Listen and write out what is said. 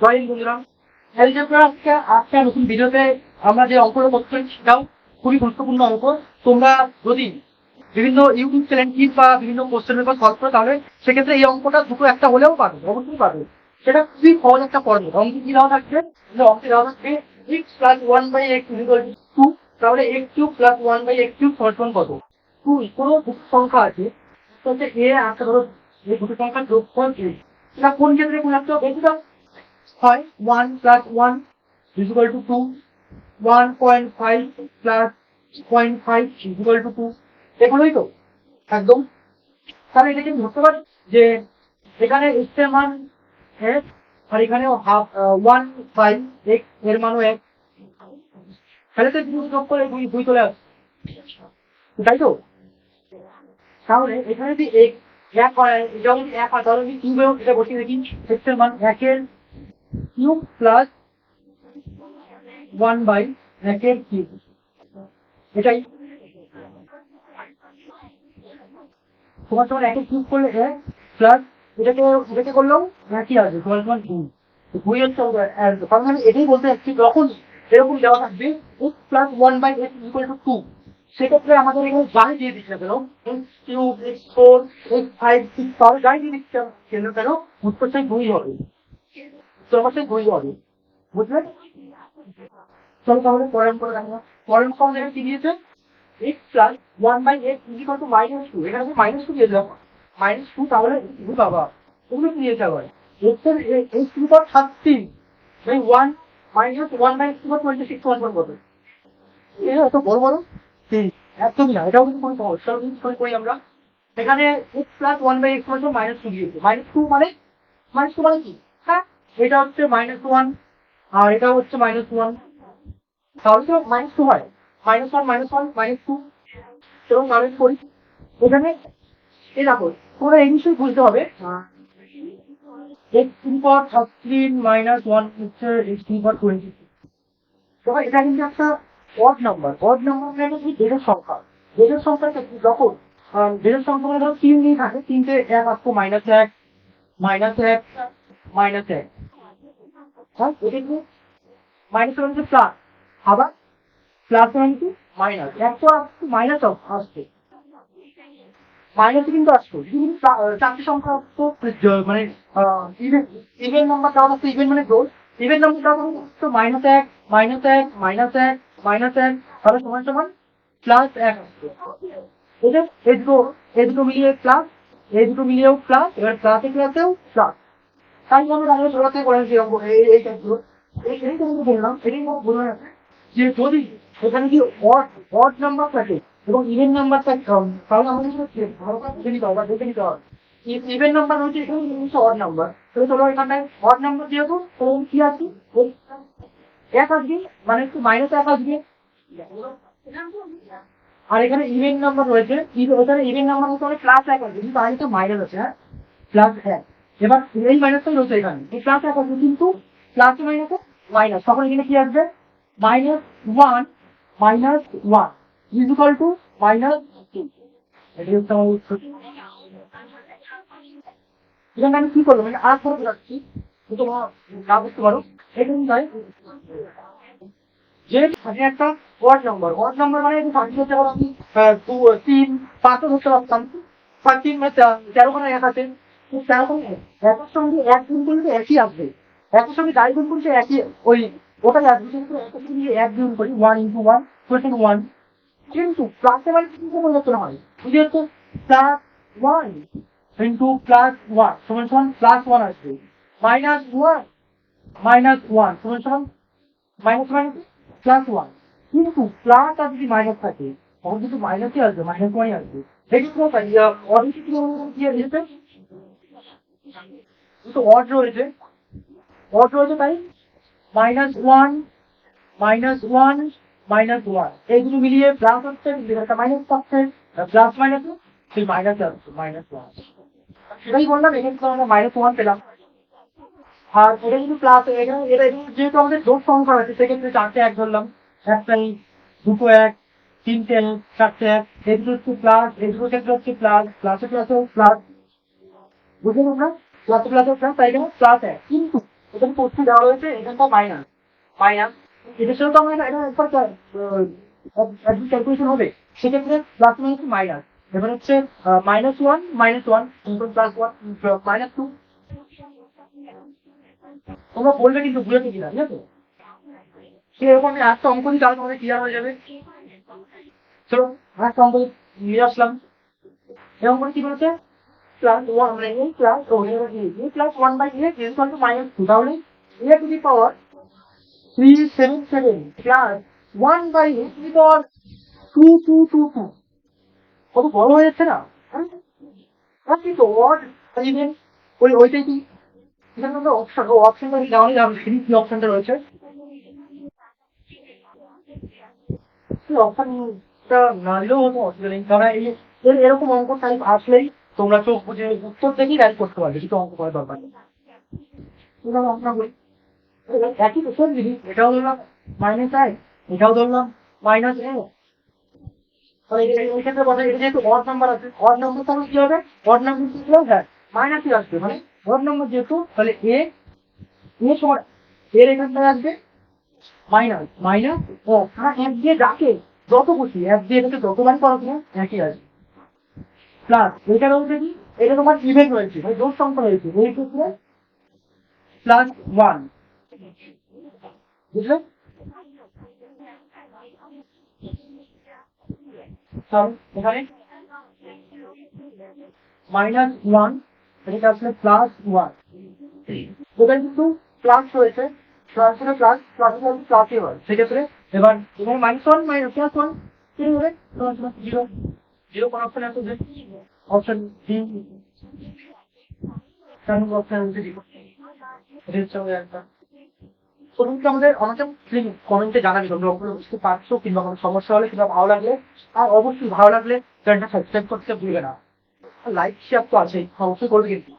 জয় হিন্দ বন্ধুরা। অ্যালজেব্রা আজকে নতুন ভিডিওতে আমরা যে অঙ্কটা করতে সেটাও খুবই গুরুত্বপূর্ণ অঙ্ক। তোমরা যদি বিভিন্ন ইউটিউব চ্যানেল কিংবা বিভিন্ন কোশ্চেন পেপার সলভ করো তাহলে সেক্ষেত্রে এই অঙ্কটা দুটো একটা হলেও পাবে, অবশ্যই পাবে। সেটা খুবই সহজ একটা ফর্মুলা। অঙ্কে কি দেওয়া থাকবে? অঙ্কে দেওয়া থাকবে x plus 1/x equal to 2। তাহলে x cube plus 1/x cube সমান কত? 2। কোনো দুটো সংখ্যা আছে, হচ্ছে a একটা ধরো, এই দুটো সংখ্যার যোগফল a। এটা কোন ক্ষেত্রে প্রযোজ্য? বেশিরভাগ হয় 1 plus 1 equal to 2, 1.5 plus 0.5 equal to 2। এগুলোই তো একদম। তাহলে এটাকে আমি ধরতে পারি যে এখানে x এর মান এক, আর এখানেও হাফ 1/x এর মানও এক। তাহলে তো দুই যোগ করে দুই চলে আসবে, তাই তো? তাহলে এখানে যদি এক হয়, এটা যদি এক হয় তাহলে আমি কিউবেও এটা বসিয়ে দেখি। x এর মান 1 কিউব প্লাস 1/1 কিউব, এটাই তোমার সমান 1 কিউব করলে 1 প্লাস এটাকে করলেও একই আসবে, তোমার সমান 2। 2 হচ্ছে answer। কারণ আমি এটাই বলতে চাচ্ছি, যখন এরকম দেওয়া থাকবে x plus 1/x equal to 2, সেক্ষেত্রে আমাদের এখানে যাই দিয়ে দিচ্ছে কেন, x কিউব, x4, x5, 6, তাহলে যাই দিয়ে দিচ্ছে কেন উত্তর সেই 2 হবে। উত্তর আমার সেই 2 হবে, বুঝলে? চলো তাহলে পরের অঙ্কটা দেখো। পরের অঙ্ক আমাদের কি দিয়েছে? x plus 1/x equal to -2। এখানে আমি -2 দিয়ে দিলাম, -2। তাহলে বাবা তুমি কি দিয়েছে আবার? x এর x to the power 13 by 1 minus 1/x to the power 26 সমান কত? এটা এত বড় বড় তিন, একদমই না। এটাও কিন্তু কোনো সহজ। চলো কিন্তু করি আমরা। এখানে x প্লাস 1/x মানে -2 দিয়েছে। -2 মানে -2 মানে কি? হ্যাঁ, এটা হচ্ছে -1 আর এটা হচ্ছে -1। তাহলে তো -2 হয়। -1 -1 -2। এবং তাহলে করি এখানে এই দেখো, তোমরা এই বিষয়ে বুঝতে হবে x to the power 13 minus 1 হচ্ছে x টু দি পাওয়ার 26। তবে এটা কিন্তু একটা অড নাম্বার। অড নাম্বার মানে কি? ডেটের সংখ্যা। ডেটের সংখ্যাটা কি? যখন ডেটের সংখ্যা মানে ধরো 3 দিয়ে থাকে, 3টে 1 আসতো, -1 -1 -1। হ্যাঁ, এটা কি মাইনাস মানে কি প্লাস, আবার প্লাস মানে কি মাইনাস। এক তো আসছে, মাইনাস আসছে, মাইনাসে কিন্তু আসতো। যদি কিন্তু চারটি সংখ্যা আসতো, মানে ইভেন নাম্বার দেওয়া থাকতো, ইভেন মানে জোর, ইভেন নাম্বার দেওয়া থাকতো -1 -1 -1 -1, তাহলে সমান সমান +1 আসতো। এদের এই দুটো মিলিয়ে প্লাস, এই দুটো মিলিয়েও প্লাস, এবার প্লাসে প্লাসেও প্লাস। তাই আমরা আমাদের ছোটতে করেছি এই টাইপগুলো। এটাই তোমাকে বললাম, এটাই বললাম যে যদি এখানে কি অড নাম্বার থাকে এবং ইভেন নাম্বার থাকে, তাহলে আমাদের ভালো করে বুঝে নিতে হবে বা দেখে নিতে হবে। ইভেন নাম্বার হচ্ছে এখানে হচ্ছে অড নাম্বার। তাহলে চলো এখানটায় অড নাম্বার যেহেতু, তখন কি আছে? এক আসবে, মানে একটু -1 আসবে। আর এখানে ইভেন নাম্বার রয়েছে, এখানে ইভেন নাম্বার হচ্ছে অনেক +1 আসবে, কিন্তু আরেকটা মাইনাস আছে। হ্যাঁ, +1। এবার এই মাইনাসটাই রয়েছে এখানে, এই +1 আসবে, কিন্তু প্লাস মাইনাসে মাইনাস, তখন এখানে কি আসবে? -1 -1 ইকুয়াল টু -2। এটাই হচ্ছে আমার উত্তর। এখানে আমি কি করলাম, আমি আর করে যাচ্ছি, তোমরা না বুঝতে পারো। এখানে তাই যে আমি একটা ওয়ার্ড নাম্বার মানে থাকতে হচ্ছে, আমি 3 5ও ধরতে পারতাম। 3 মানে 13খানা এক আছে, 13খানা একের সঙ্গে এক গুণ করলে একই আসবে। একের সঙ্গে যাই গুণ করছে একই, ওই ওটাই আসবে। কিন্তু একের সঙ্গে এক গুণ করি, 1 × 1 = 1। কিন্তু প্লাসে মানে কিন্তু পরিবর্তন হয়, যদি হচ্ছে +1 × +1 সমান সমান +1 আসবে। -1 -1 সমান সমান -1 +1। কিন্তু প্লাস আর যদি মাইনাস থাকে, তখন কিন্তু মাইনাসই আসবে, -1ই আসবে। দেখি কোথায় অডিটি কি এসেছে, কিন্তু অড রয়েছে তাই -1 -1 -1 এইগুলো মিলিয়ে প্লাস হচ্ছে, একটা মাইনাস থাকছে, প্লাস মাইনাস সেই মাইনাস আসছে, -1। সেটাই বললাম, এখানে তো আমরা -1 পেলাম। আর এটা কিন্তু প্লাস, এখানে এটা যেহেতু আমাদের জোড় সংখ্যা আছে, সেক্ষেত্রে 4টে 1 ধরলাম। একটাই, দুটো 1, 3টে 1, 4টে 1। এগুলো হচ্ছে প্লাস, এগুলোর ক্ষেত্রে হচ্ছে প্লাস, প্লাসেও প্লাস। বুঝলেন আমরা? প্লাসে প্লাসেও প্লাস, তাই এখানে +1। কিন্তু এখানে প্রশ্ন দেওয়া রয়েছে এখানটা মাইনাস মাইনাস এটার সাথে তো আমরা এটা একবার একদিন ক্যালকুলেশন হবে, সেক্ষেত্রে প্লাস মাইনাস মাইনাস, এবার হচ্ছে -1 প্লাস 1 -2। তোমরা বলবে কিন্তু বুঝেছো কিনা, ঠিক আছে? সে এরকম আমি একটা অঙ্ক দিই তাহলে তোমাদের ক্লিয়ার হয়ে যাবে। চলো একটা অঙ্ক নিয়ে আসলাম। এরকম করে কি বলেছে, প্লাস ওয়ান মানে a plus a plus 1/a is equal to -2, তাহলে a to the power 377 plus 1/a to the power 2222, কত বড় হয়ে যাচ্ছে না? হ্যাঁ? আর কি তো ওয়ার্ড ইভেন ওইটাই কি এখানে আমরা অপশন অপশনটা দেওয়া যাবে, কি অপশনটা রয়েছে, কি অপশনটা না দিলেও হতো, অসুবিধা নেই, কারণ এরকম অঙ্ক টাইপ আসলেই তোমরা চোখ বুঝে উত্তর দেখেই রাইট করতে পারবে, কিছু অঙ্ক করার দরকার নেই। এবার আমরা বলি একই তো সেম জিনিস, এটাও ধরলাম -i, এটাও ধরলাম -a, তাহলে এই ক্ষেত্রে কথা, এটা যেহেতু অড নাম্বার আছে, অড নাম্বার তাহলে কি হবে, অড নাম্বার কি হবে, হ্যাঁ মাইনাসই আসবে, মানে অড নাম্বার যেহেতু তাহলে এ সমান এর এখানটায় আসবে মাইনাস মাইনাস ও, এক দিয়ে ডাকে যত খুশি এক দিয়ে এটাকে যতবার করো কিনা একই আসবে, প্লাস এটা রয়েছে কি, এটা তোমার ইভেন রয়েছে মানে জোর সংখ্যা রয়েছে, এই ক্ষেত্রে +1, বুঝলে? তাহলে এখানে -1 এটা আসলে +1, এখানে কিন্তু প্লাস রয়েছে, প্লাস হলে প্লাস প্লাস প্লাসই হয়, সেক্ষেত্রে এবার এখানে -1 +1 কি হবে, জিরো, জিরো কোন অপশন আছে, যে অপশন ডি, অপশন জিরো, এটা হচ্ছে আমাদের অ্যান্সার। তো তুমি আমাদের আমাকে কমেন্টে জানাবি তোমরা ওগুলো বুঝতে পারছো কিংবা কোনো সমস্যা হলে কিংবা ভালো লাগলে, আর অবশ্যই ভালো লাগলে চ্যানেলটা সাবস্ক্রাইব করতে ভুলবে না, লাইক শেয়ার তো আছেই, অবশ্যই করবে কিন্তু।